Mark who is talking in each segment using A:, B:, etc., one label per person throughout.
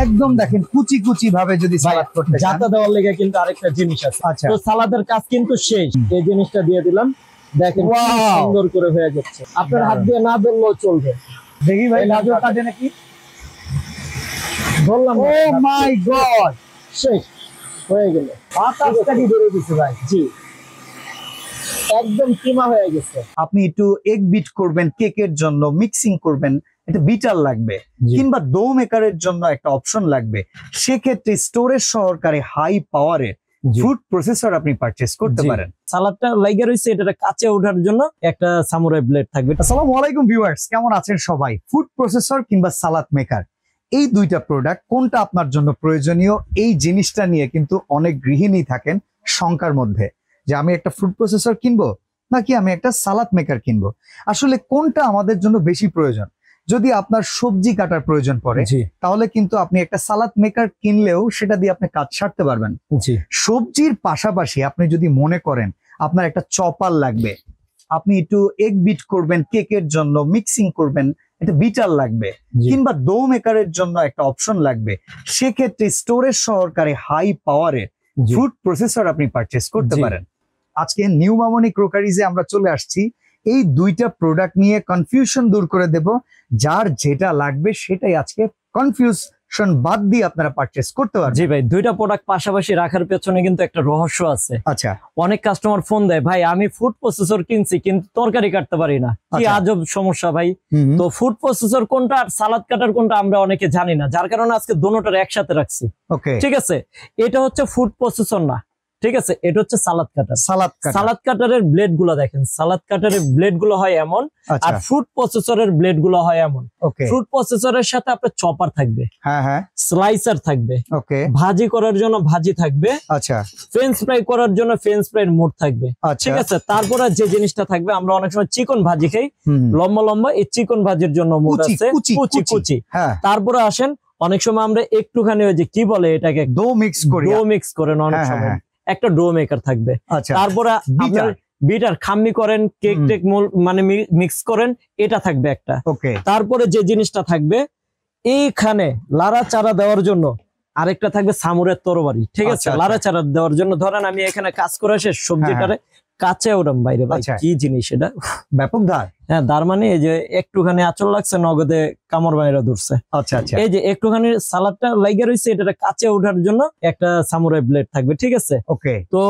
A: একদম দেখেন কুচি কুচি ভাবে যদি সালাদ করতে চান,
B: জাতা দেওয়ার লেগে কিন্তু আরেকটা জিনিস আছে।
A: আচ্ছা।
B: তো সালাদের কাজ কিন্তু শেষ, এই জিনিসটা দিয়ে দিলাম, দেখেন কি সুন্দর করে হয়ে যাচ্ছে। আপনার হাত দিয়ে না ধরলেও চলবে।
A: দেখি ভাই গাজর কাটে নাকি,
B: ধরলাম।
A: ও মাই গড,
B: শেষ হয়ে গেল।
A: বাতাসটা কি বের হইছে ভাই?
B: জি, একদম কিমা হয়ে গেছে।
A: আপনি একটু এগ বিট করবেন কেকের জন্য, মিক্সিং করবেন, একটা বিটার লাগবে কিংবা ডো মেকারের জন্য একটা অপশন লাগবে, সেক্ষেত্রে স্টোরেজ সহকারে হাই পাওয়ারের ফুড প্রসেসর আপনি পারচেজ করতে পারেন।
B: সালাদটা লাইগা রইছে, এটা কাঁচে ওঠার জন্য একটা সামুরাই ব্লেড থাকবে।
A: আসসালামু আলাইকুম ভিউয়ার্স, কেমন আছেন সবাই? ফুড প্রসেসর কিংবা সালাদ মেকার, এই দুইটা প্রোডাক্ট কোনটা আপনার জন্য প্রয়োজনীয়, এই জিনিসটা নিয়ে কিন্তু অনেক গৃহিণী থাকেন শঙ্কার মধ্যে, যে আমি একটা ফুড প্রসেসর কিনবো নাকি আমি একটা সালাদ মেকার কিনবো। আসলে কোনটা আমাদের জন্য বেশি প্রয়োজন? যদি আপনার সবজি কাটার প্রয়োজন পড়ে তাহলে কিন্তু আপনি একটা সালাদ মেকার কিনলেও সেটা দিয়ে আপনি কাজ সারতে পারবেন। সবজির পাশাপাশি আপনি যদি মনে করেন আপনার একটা চপার লাগবে, আপনি একটু এগ বিট করবেন কেকের জন্য, মিক্সিং করবেন, একটা বিটার লাগবে কিংবা ডো মেকারের জন্য একটা অপশন লাগবে, সেক্ষেত্রে স্টোরেজ সহকারে হাই পাওয়ারের ফুড প্রসেসর আপনি পারচেজ করতে পারেন। আজকে নিউ মামনি ক্রোকারিজে আমরা চলে আসছি এই দুইটা প্রোডাক্ট নিয়ে কনফিউশন দূর করে দেব। যার যেটা লাগবে সেটাই আজকে কনফিউশন বাদ দিয়ে আপনারা পারচেজ করতে পারবেন।
B: জি ভাই, দুইটা প্রোডাক্ট পাশাপাশি রাখার পেছনে কিন্তু একটা রহস্য আছে।
A: আচ্ছা,
B: অনেক কাস্টমার ফোন দেয়, ভাই আমি ফুড প্রসেসর কিনছি কিন্তু তরকারি কাটতে পারি না, কি আজব সমস্যা ভাই। তো ফুড প্রসেসর কোনটা আর সালাদ কাটার কোনটা আমরা অনেকে জানি না, যার কারণে আজকে দুটোটার একসাথে রাখছি।
A: ওকে,
B: ঠিক আছে, এটা হচ্ছে ফুড প্রসেসর না, ঠিক আছে, এটা হচ্ছে সালাদ কাটার। সালাদ কাটারের ব্লেড গুলো দেখেন, সালাদ কাটারের ব্লেড গুলো হয় এমন, আর ফুড প্রসেসরের ব্লেড গুলো হয় এমন। ফুড প্রসেসরের সাথে আপনার চপার থাকবে, স্লাইসার থাকবে, ভাজি করার জন্য ভাজি থাকবে, আচ্ছা, ফ্রেঞ্চ ফ্রাই করার জন্য ফ্রেঞ্চ ফ্রাইয়ের মোড থাকবে, ঠিক আছে। তারপরে যে জিনিসটা থাকবে, আমরা অনেক সময় চিকন ভাজি খাই লম্বা লম্বা, এই চিকন ভাজির জন্য মোড আছে, কুচি কুচি। তারপরে আসেন অনেক সময় আমরা একটুখানি ওই যে কি বলে এটাকে, ডো মিক্স করে অনেক সময় একটা ডো মেকার থাকবে। তারপরে আপনার বিটার খাম্মি করেন, কেক টেক মানে মিক্স করেন, এটা থাকবে একটা। তারপরে যে জিনিসটা থাকবে এইখানে লাড়া চারা দেওয়ার জন্য আরেকটা থাকবে সামুরের তরবারি, ঠিক আছে, লাড়া চারা দেওয়ার জন্য। ধরেন আমি এখানে কাজ করে শেষ, সবজিটারে কাঁচে ওরম বাইরে, ভাই কি জিনিস এটা, ব্যাপক ধার। হ্যাঁ, ধার মানে এই যে একটুখানি আঁচল লাগছে, নগদে কামড় বাইরে ধরছে। আচ্ছা আচ্ছা, এই যে একটুখানি সালাদটা লাইগা রয়েছে, এটা কাঁচে ওঠার জন্য একটা সামুরাই ব্লেড থাকবে, ঠিক আছে। ওকে, তো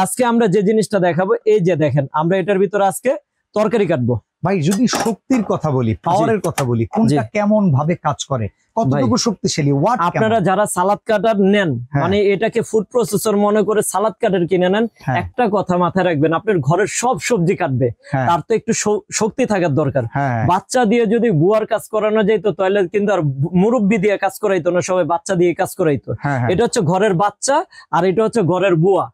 B: আজকে আমরা যে জিনিসটা দেখাবো, এই যে দেখেন আমরা এটার ভিতরে আজকে তরকারি কাটবো।
A: ভাই যদি শক্তির কথা বলি, পাওয়ারের কথা বলি, কোনটা কেমন ভাবে কাজ করে, কতটুকু শক্তিশালী,
B: আপনারা যারা সালাদ কাটার নেন, মানে এটাকে ফুড প্রসেসর মনে করে সালাদ কাটার কিনে নেন, একটা কথা মাথায় রাখবেন, আপনার ঘরের সব সবজি কাটবে, তার তো একটু শক্তি থাকার দরকার। বাচ্চা দিয়ে যদি বুয়ার কাজ করানো যেত তাহলে কিন্তু আর মুরব্বি দিয়ে কাজ করাইতো না, সবাই বাচ্চা দিয়ে কাজ করাইতো। এটা হচ্ছে ঘরের বাচ্চা আর এটা হচ্ছে ঘরের বুয়া,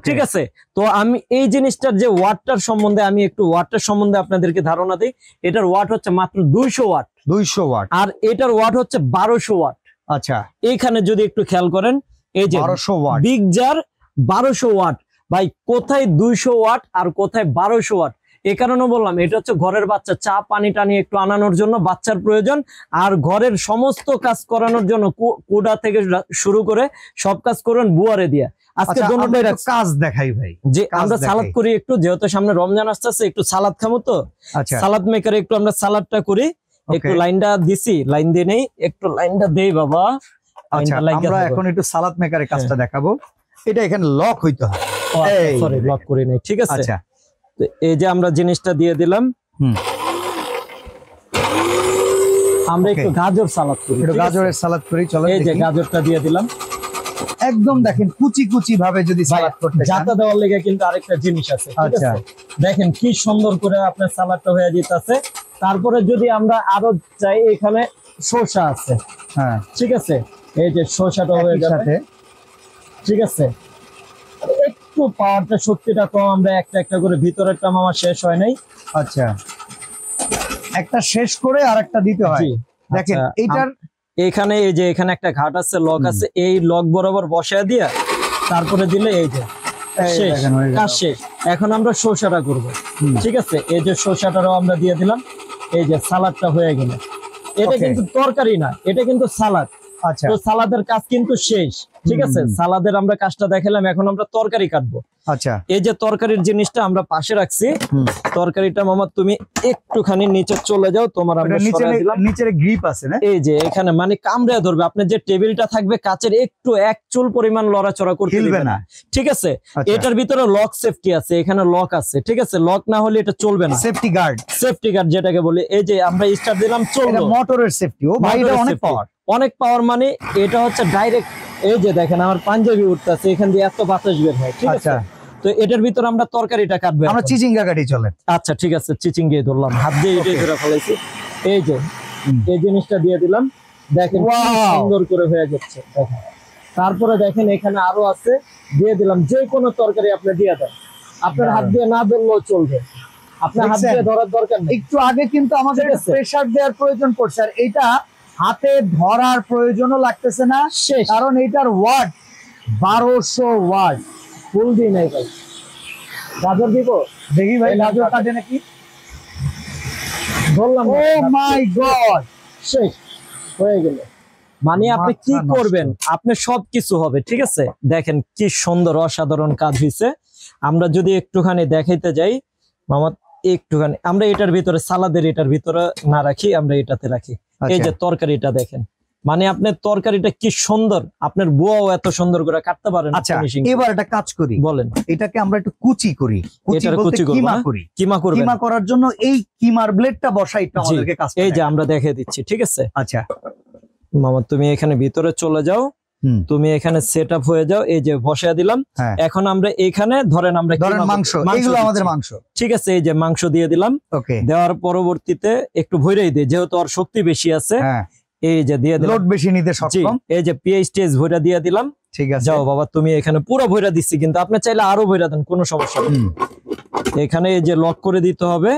B: ঠিক আছে। তো আমি এই জিনিসটার যে ওয়াটটার সম্বন্ধে, আমি একটু ওয়াটটার সম্বন্ধে আপনাদেরকে ধারণা দিই। এটার ওয়াট হচ্ছে মাত্র 200 ওয়াট, 200 ওয়াট, আর এটার ওয়াট হচ্ছে 1200 ওয়াট। আচ্ছা, এইখানে যদি একটু খেয়াল করেন, এই যে 1200 ওয়াট, বিগ জার 1200 ওয়াট। ভাই কোথায় 200 ওয়াট আর কোথায় 1200 ওয়াট? এই কারণে বললাম এটা হচ্ছে ঘরের বাচ্চা, চা পানি টানি একটু আনানোর জন্য বাচ্চার প্রয়োজন, আর ঘরের সমস্ত কাজ করানোর জন্য কোডা থেকে শুরু করে সব কাজ করবেন বুয়ারে দিয়া। আজকে কাজ দেখাই ভাই, যে আমরা সালাদ করি একটু, যেহেতু সামনে রমজান আসতেছে, একটু সালাদ খাবো, তো সালাদ মেকারে একটু আমরা সালাদটা করি। একটু লাইনটা দিছি, লাইন দিয়ে নেই, একটু লাইনটা দেই বাবা। আমরা এখন একটু সালাদ মেকারের কাজটা দেখাবো। এটা এখানে লক হইতে হয়, সরি লক করি নাই, ঠিক আছে। আচ্ছা, এই যে আমরা জিনিসটা দিয়ে দিলাম, আমরা একটু গাজর সালাদ করি, একটু গাজরের সালাদ করি, চলো। এই যে গাজরটা দিয়ে দিলাম, একদম দেখেন কুচি কুচি ভাবে যদি সালাদ করতে চান, জাতা দেওয়ার লেগে কিন্তু আরেকটা জিনিস আছে। আচ্ছা, দেখেন কি সুন্দর করে আপনার সালাদটা হয়ে যেতেছে। তারপরে যদি আমরা আরো চাই, এখানে শসা আছে, হ্যাঁ ঠিক আছে, এই যে শসাটা হয়ে যাবে, ঠিক আছে। একটু পাওয়ারটা শক্তিটা কম, আমরা একটা একটা করে, ভিতরেরটা আমার শেষ হয় নাই। আচ্ছা, একটা শেষ করে আরেকটা দিতে হয়। দেখেন এইটার এখানে, এই যে এখানে একটা ঘাট আছে, লক আছে, এই লক বরাবর বসায় দিয়া তারপরে দিলে এই যে কাজ শেষ। এখন আমরা শসাটা করবো, ঠিক আছে। এই যে শসাটারও আমরা দিয়ে দিলাম, এই যে সালাদটা হয়ে গেল। এটা কিন্তু তরকারি না, এটা কিন্তু সালাদ।
A: আচ্ছা
B: তো সালাদের কাজ কিন্তু শেষ, ঠিক আছে। সালাদের আমরা কাজটা দেখালাম, এখন আমরা তরকারি কাটবো।
A: আচ্ছা,
B: এই যে তরকারির জিনিসটা আমরা পাশে রাখছি, তরকারিটা মামা তুমি একটুখানি নিচে চলে যাও, তোমার আমরা সরাই দিলাম।
A: নিচের গ্রিপ আছে না,
B: এই যে এখানে মানে কামড়ে ধরবে, আপনার যে টেবিলটা থাকবে কাচের একটু এক চুল পরিমাণ লড়াচড়া করতে দিবে না, ঠিক আছে। এটার ভিতরে লক সেফটি আছে, এখানে লক আছে, ঠিক আছে। লক না হলে এটা চলবে না, সেফটি গার্ড যেটাকে বলি। এই যে আমরা স্টার্ট দিলাম, চলবে,
A: মোটরের সেফটি। ও ভাই, এটা অনেক পাওয়ার,
B: অনেক পাওয়ার। মানে এটা হচ্ছে ডাইরেক্ট, এই যে দেখেন আমার পাঞ্জাবি উঠতেছে, এখান দিয়ে এত বাতাস বের হয়, ঠিক আছে। তো এটার ভিতরে আমরা তরকারিটা কাটবো,
A: আমরা চিচিঙ্গা কাটি, চলে।
B: আচ্ছা ঠিক আছে, চিচিঙ্গা ধরলাম, হাত দিয়ে এটাই ধরে ফেলাইছি। এই যে এই জিনিসটা দিয়ে দিলাম, দেখেন সুন্দর করে হয়ে যাচ্ছে, দেখেন। তারপরে দেখেন এখানে আরো আছে, দিয়ে দিলাম। যে কোনো তরকারি আপনি দিয়ে দেন, আপনার হাত দিয়ে না ধরলেও চলবে, আপনার হাত দিয়ে ধরার দরকার নেই।
A: একটু আগে কিন্তু আমাদের প্রেসার দেওয়ার প্রয়োজন পড়ছে, আর এটা হাতে ধরার প্রয়োজনও লাগতেছে না, কারণ এটার ওয়াট 1200 ওয়াট।
B: ফুল দিই নাই ভাই, গাজর দিব,
A: দেখি ভাই গাজর কাটে নাকি,
B: ধরলাম।
A: ও মাই গড,
B: শেষ হয়ে গেল। মানে আপনি কি করবেন, আপনি সবকিছু হবে, ঠিক আছে। দেখেন কি সুন্দর অসাধারণ কাজ হয়েছে। আমরা যদি একটুখানি দেখাইতে যাই মামা, একটুখানি আমরা এটার ভিতরে সালাদের এটার ভিতরে না রাখি, আমরা এটাতে রাখি। এই যে তরকারিটা দেখেন, মানে আপনার তরকারিটা কি সুন্দর, আপনার বুয়াও এত সুন্দর করে কাটতে পারেন।
A: আচ্ছা, এবার একটা কাজ করি,
B: বলেন।
A: এটাকে আমরা একটু কুচি করি,
B: কিমা
A: করার জন্য এই কিমার ব্লেডটা বসাই একটু আমাদেরকে কাজ।
B: এই যে আমরা দেখিয়ে দিচ্ছি, ঠিক আছে।
A: আচ্ছা
B: মামা, তুমি এখানে ভিতরে চলে যাও, তুমি এখানে সেট আপ হয়ে যাও। এই যে বসায় দিলাম। এখন আমরা এখানে ধরেন
A: মাংস, এগুলো আমাদের মাংস,
B: ঠিক আছে। এই যে মাংস দিয়ে দিলাম, দেওয়ার পরবর্তীতে একটু ভইরাই দিই, যেহেতু আর শক্তি বেশি আছে। এই যে দিয়ে দিলাম,
A: লোড বেশি নিতে সক্ষম।
B: এই যে পিএইচটিএস ভইরা দিয়ে দিলাম,
A: ঠিক আছে।
B: যাও বাবা, তুমি এখানে পুরো ভইরা দিচ্ছি, কিন্তু আপনি চাইলে আরো ভইরা দেন, কোনো সমস্যা নেই। এখানে এই যে লক করে দিতে হবে,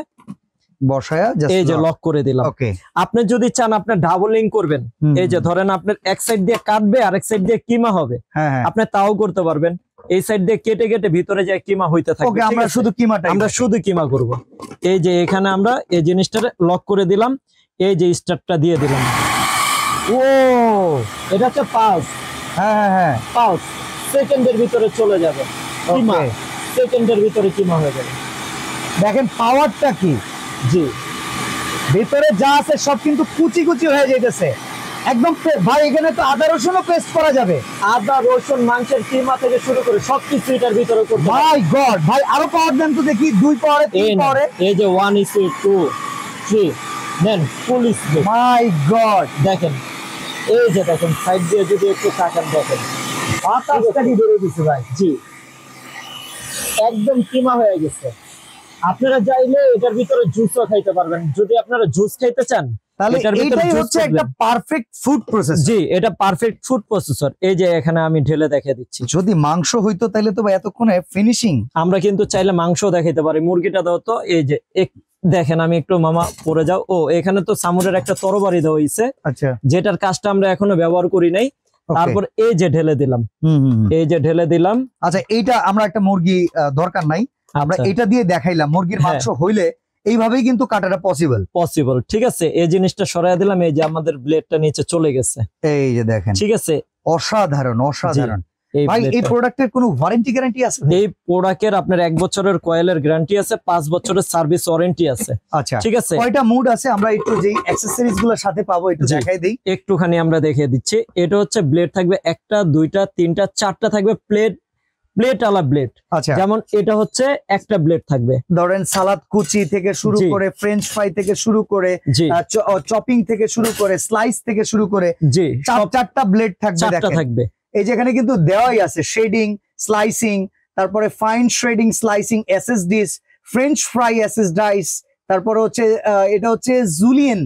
A: বসায়া
B: এই যে লক করে দিলাম। আপনি যদি চান আপনি ডাবলিং করবেন, এই যে ধরেন আপনার এক সাইড দিয়ে কাটবে আর এক সাইড দিয়ে কিমা হবে, আপনি তাও করতে পারবেন। এই সাইড দিয়ে কেটে কেটে ভিতরে যায় কিমা হইতে থাকবে,
A: আমরা শুধু
B: কিমা করব। এই যে এখানে আমরা এই জিনিসটা লক করে দিলাম, এই যে স্টার্টটা দিয়ে দিলাম। ও এটা হচ্ছে পালস, পালস সেকেন্ডের ভিতরে চলে যাবে, কিমা সেকেন্ডের ভিতরে কিমা হয়ে যাবে।
A: দেখেন পাওয়ারটা কি,
B: জি
A: ভিতরে যা আছে সব কিন্তু কুচি কুচি হয়ে যাইতেছে একদম। ভাই এখানে তো আদা রসুনও পেস্ট করা যাবে,
B: আদা রসুন মাংসের কিমা থেকে শুরু করে সবকিছু এটার ভিতরে করতে।
A: মাই গড ভাই, আরো পাওয়ার দেন তো দেখি, 2 পাওয়ারে 3 পাওয়ারে।
B: এই যে 1:2 3 দেন ফুল স্পিড।
A: মাই গড,
B: দেখেন এই যে দেখেন সাইড দিয়ে যদি একটু তাকান, দেখেন
A: বাতাসটা কি বের হইছে ভাই।
B: জি একদম কিমা হয়ে গেছে। আপনারা চাইলে এটার ভিতরে জুসও খাইতে পারবেন, যদি আপনারা জুস খাইতে চান
A: তাহলে এটাই হচ্ছে একটা পারফেক্ট ফুড প্রসেসর।
B: জি এটা পারফেক্ট ফুড প্রসেসর। এই যে এখানে আমি ঢেলে দেখিয়ে দিচ্ছি।
A: যদি মাংস হইতো তাহলে তো এতক্ষণে ফিনিশিং।
B: আমরা কিন্তু চাইলে মাংস দেখাইতে পারি। মুরগিটা দাও তো, এই যে দেখেন আমি একটু মামা পরে যাও। ও এখানে তো সামুরের একটা তরবারি দেওয়া হয়েছে, আচ্ছা, যেটার কাজটা আমরা এখনো ব্যবহার করি নাই। তারপর এই যে ঢেলে দিলাম, এই যে ঢেলে দিলাম।
A: আচ্ছা এইটা আমরা একটা মুরগি দরকার নাই, আমরা এটা দিয়ে দেখাইলাম। মুরগির মাংস হইলে এইভাবেই কিন্তু কাটাটা পসিবল,
B: ঠিক আছে। এই জিনিসটা সরাইয়া দিলাম, এই যে আমাদের ব্লেডটা নিচে চলে গেছে,
A: এই যে দেখেন,
B: ঠিক আছে।
A: অসাধারণ অসাধারণ। ভাই এই প্রোডাক্টের কোনো ওয়ারেন্টি গ্যারান্টি আছে?
B: এই প্রোডাক্টের আপনার 1 বছরের কয়েলের গ্যারান্টি আছে, 5 বছরের সার্ভিস ওয়ারেন্টি আছে।
A: আচ্ছা
B: ঠিক আছে।
A: কয়টা মুড আছে আমরা একটু যেই অ্যাকসেসরিজ গুলোর সাথে পাবো একটু দেখাই দেই,
B: একটুখানি আমরা দেখিয়ে দিচ্ছি। এটা হচ্ছে ব্লেড থাকবে 1টা 2টা 3টা 4টা থাকবে প্লেট আলা ব্লেড।
A: আচ্ছা
B: যেমন এটা হচ্ছে একটা ব্লেড থাকবে,
A: ধরেন সালাদ কুচি থেকে শুরু করে ফ্রেঞ্চ ফ্রাই থেকে শুরু করে চপিং থেকে শুরু করে স্লাইস থেকে শুরু করে
B: জি
A: 4টা ব্লেড থাকবে।
B: চারটা থাকবে।
A: এই যেখানে কিন্তু দেওয়াই আছে শেডিং, স্লাইসিং, তারপরে fine shredding, slicing, SS dice, french fry SS dice, তারপরে হচ্ছে এটা হচ্ছে জুলিয়ান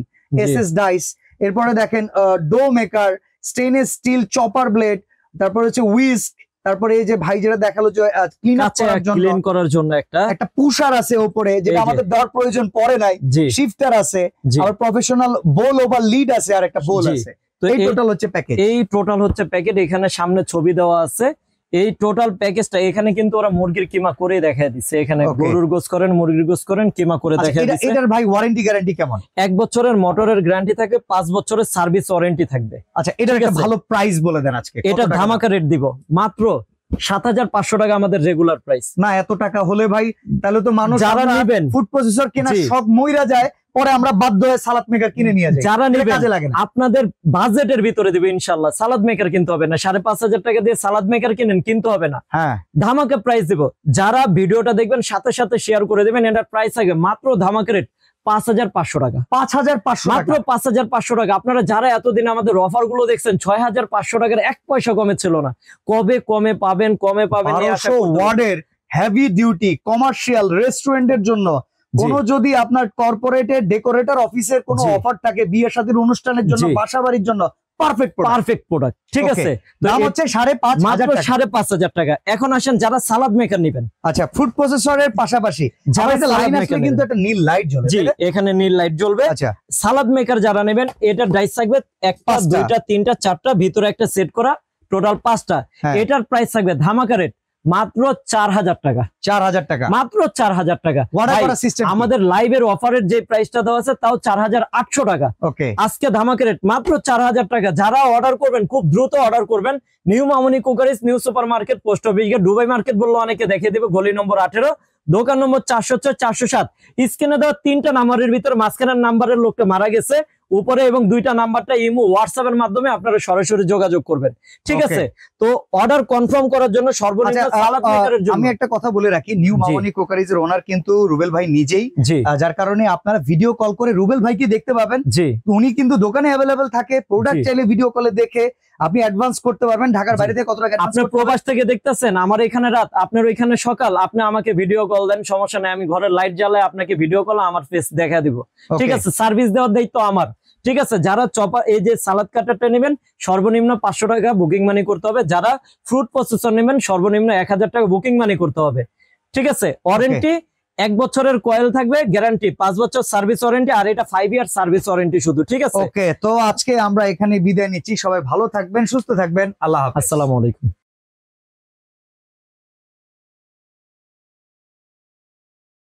A: এসএস ডাইস। এরপরে দেখেন dough maker, stainless steel chopper blade, তারপরে হচ্ছে উইস্ক, তারপরে এই যে ভাই যেটা দেখালো যে ক্লিন করার জন্য একটা পুশার আছে উপরে, যেটা আমাদের দেওয়ার প্রয়োজন পড়ে নাই। শিফটার আছে, আর প্রফেশনাল বোল ওভার লিড আছে, আর একটা বোল আছে। এই টোটাল হচ্ছে প্যাকেজ।
B: এই টোটাল হচ্ছে প্যাকেট। এখানে সামনে ছবি দেওয়া আছে, এই টোটাল প্যাকেজটা এখানে কিন্তু ওরা মুরগির কিমা করে দেখায় দিচ্ছে, এখানে গরুর গোস করেন, মুরগির গোস করেন, কিমা করে দেখায় দিচ্ছে।
A: এটার ভাই ওয়ারেন্টি গ্যারান্টি কেমন?
B: 1 বছরের মোটরের গ্যারান্টি থাকবে, 5 বছরের সার্ভিস ওয়ারেন্টি থাকবে।
A: আচ্ছা, এটার একটা ভালো প্রাইস বলে দেন আজকে।
B: এটা ধামাকা রেট দিব মাত্র 7,500 টাকা আমাদের রেগুলার প্রাইস।
A: না, এত টাকা হলে ভাই তাহলে তো মানুষ
B: যারা নেবেন
A: ফুড প্রসেসর কেনা সব মইরা যায়, পরে আমরা বাধ্য হয়ে সালাদ মেকার কিনে নিয়ে যাই।
B: যারা নেবেন আপনাদের বাজেটের ভিতরে দিবে ইনশাআল্লাহ। সালাদ মেকার কিনতে হবে না, 5,500 টাকা দিয়ে সালাদ মেকার কিনেন, কিনতে হবে না।
A: হ্যাঁ,
B: ধামাকা প্রাইস দিব। যারা ভিডিওটা দেখবেন সাথে সাথে শেয়ার করে দিবেন। এটার প্রাইস থাকবে মাত্র ধামাকা রেট 5,500 টাকা।
A: 5,500
B: মাত্র 5,500 টাকা। আপনারা যারা এতদিন আমাদের অফার গুলো দেখছেন 6,500 টাকার 1 পয়সা কমে ছিল না, কবে কমে পাবেন?
A: 1200 ওয়ার্ডের হেভি ডিউটি কমার্শিয়াল রেস্টুরেন্টের জন্য কোনো যদি আপনার কর্পোরেটের ডেকোরেটর অফিসের কোনো অফার থাকে, বিয়ে শাদীর অনুষ্ঠানের জন্য, বাসা বাড়ির জন্য পারফেক্ট প্রোডাক্ট। ঠিক আছে, দাম হচ্ছে
B: 5,500 টাকা। এখন আসেন যারা সালাদ মেকার নেবেন।
A: আচ্ছা, ফুড প্রসেসরের পাশাপাশি কিন্তু একটা নীল লাইট জ্বলবে।
B: জি, এখানে নীল লাইট জ্বলবে।
A: আচ্ছা,
B: সালাদ মেকার যারা নেবেন, এটার ডাইস থাকবে 1টা 2টা 3টা 4টা, ভিতরে একটা সেট করা, টোটাল 5টা। এটার প্রাইস থাকবে ধামাকা রেট মাত্র 4,000 টাকা।
A: 4,000 টাকা,
B: মাত্র 4,000 টাকা। আমাদের লাইভের অফারের যে প্রাইসটা দেওয়া আছে তাও 4,800 টাকা।
A: ওকে,
B: আজকে ধামাকা রেট মাত্র 4,000 টাকা। যারা অর্ডার করবেন খুব দ্রুত অর্ডার করবেন। New Mamuni cookeries, new super market, post office gate, Dubai market বললো অনেকে দেখিয়ে দেবে, গলি নম্বর 18, দোকান নম্বর 406 407। স্ক্রিনে দেওয়া 3টা নাম্বারের ভিতরে মাঝখানের নাম্বারের লোকটা মারা গেছে, উপরে এবং 2টা নাম্বারটা ইমো হোয়াটসঅ্যাপ এর মাধ্যমে আপনারা সরাসরি যোগাযোগ করবেন। ঠিক আছে, তো অর্ডার কনফার্ম করার জন্য সর্বনিম্ন সালাদ মেকারের জন্য
A: আমি একটা কথা বলে রাখি, নিউ মামুনি কুকারিজের ওনার কিন্তু রুবেল ভাই নিজেই, যার কারণে আপনারা ভিডিও কল করে রুবেল ভাইকে দেখতে পাবেন। উনি কিন্তু দোকানে অ্যাভেলেবেল থাকে, প্রোডাক্ট চাইলে ভিডিও কলে দেখে আপনি অ্যাডভান্স করতে পারবেন। ঢাকার বাইরে থেকে কত টাকা
B: আপনি প্রবাস থেকে দেখতেছেন, আমার এখানে রাত, আপনার ওইখানে সকাল, আপনি আমাকে ভিডিও কল দেন, সমস্যা নেই, আমি ঘরের লাইট জ্বালায় আপনাকে ভিডিও কল আমার ফেস দেখা দিব। ঠিক আছে, সার্ভিস দেওয়ার দায়িত্ব আমার। ঠিক আছে, যারা চপার এই যে সালাদ কাটারটা নেবেন সর্বনিম্ন 500 টাকা বুকিং মানি করতে হবে। যারা ফ্রুট প্রসেসর নেবেন সর্বনিম্ন 1,000 টাকা বুকিং মানি করতে হবে। ঠিক আছে, ওয়ারেন্টি 1 বছরের কয়েল থাকবে, গ্যারান্টি 5 বছর সার্ভিস ওয়ারেন্টি, আর এটা 5 ইয়ার সার্ভিস ওয়ারেন্টি শুধু। ঠিক আছে,
A: ওকে, তো আজকে আমরা এখানে বিদায় নিচ্ছি। সবাই ভালো থাকবেন, সুস্থ থাকবেন, আল্লাহ হাফেজ,
B: আসসালামু আলাইকুম।